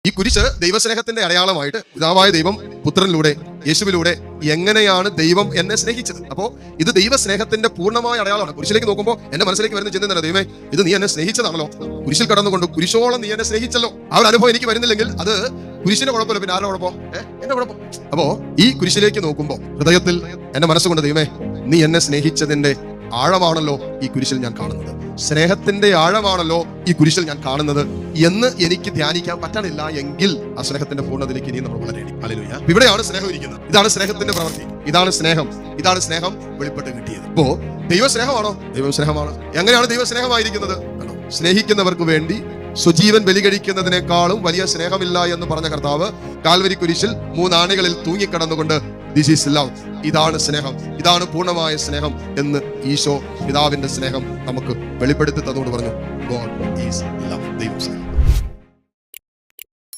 ഈ കുരിശ് ദൈവസ്നേഹത്തിന്റെ അടയാളമായിട്ട് പിതാവായ ദൈവം പുത്രനിലൂടെ യേശുവിലൂടെ എങ്ങനെയാണ് ദൈവം എന്നെ സ്നേഹിച്ചത്. അപ്പോ ഇത് ദൈവസ്നേഹത്തിന്റെ പൂർണ്ണമായ അടയാളമാണ്. കുരിശിലേക്ക് നോക്കുമ്പോൾ എന്റെ മനസ്സിലേക്ക് വരുന്ന ചിന്ത തന്നെ, ദൈവമേ ഇത് നീ എന്നെ സ്നേഹിച്ചതാണല്ലോ, കുരിശിൽ കടന്നുകൊണ്ട് കുരിശോളം നീ എന്നെ സ്നേഹിച്ചല്ലോ. ആ ഒരു അനുഭവം എനിക്ക് വരുന്നില്ലെങ്കിൽ അത് കുരിശിന്റെ കുഴപ്പമില്ല, പിന്നെ ആരുടെ കുഴപ്പം? എന്റെ കുഴപ്പം. അപ്പോ ഈ കുരിശിലേക്ക് നോക്കുമ്പോൾ ഹൃദയത്തിൽ എന്റെ മനസ്സുകൊണ്ട്, ദൈവമേ നീ എന്നെ സ്നേഹിച്ചതിന്റെ ആഴമാണല്ലോ ഈ കുരിശിൽ ഞാൻ കാണുന്നത്, സ്നേഹത്തിന്റെ ആഴമാണല്ലോ ഈ കുരിശിൽ ഞാൻ കാണുന്നത് എന്ന് എനിക്ക് ധ്യാനിക്കാൻ പറ്റണില്ല എങ്കിൽ ആ സ്നേഹത്തിന്റെ പൂർണ്ണതയിലേക്ക് ഇനി നമ്മൾ വളരേണ്ടി. ഹല്ലേലൂയ. ഇവിടെയാണ് സ്നേഹം ഇരിക്കുന്നത്. ഇതാണ് സ്നേഹത്തിന്റെ പ്രവൃത്തി, ഇതാണ് സ്നേഹം വെളിപ്പെട്ട് കിട്ടിയത്. ഇപ്പോ ദൈവസ്നേഹമാണോ? ദൈവം സ്നേഹമാണ്. എങ്ങനെയാണ് ദൈവസ്നേഹമായിരിക്കുന്നത്? സ്നേഹിക്കുന്നവർക്ക് വേണ്ടി സ്വജീവൻ ബലികഴിക്കുന്നതിനേക്കാളും വലിയ സ്നേഹമില്ല എന്ന് പറഞ്ഞ കർത്താവ് കാൽവരി കുരിശിൽ 3 ആണികളിൽ തൂങ്ങിക്കിടന്നുകൊണ്ട് ദിസ് ഈസ് ലവ്, ഇതാണ് സ്നേഹം, ഇതാണ് പൂർണ്ണമായ സ്നേഹം എന്ന് ഈശോ പിതാവിന്റെ സ്നേഹം നമുക്ക് വെളിപ്പെടുത്തി തന്നുകൊണ്ട് പറഞ്ഞു, ഗോഡ് ഈസ് ലവ്, ദൈവം സ്നേഹം.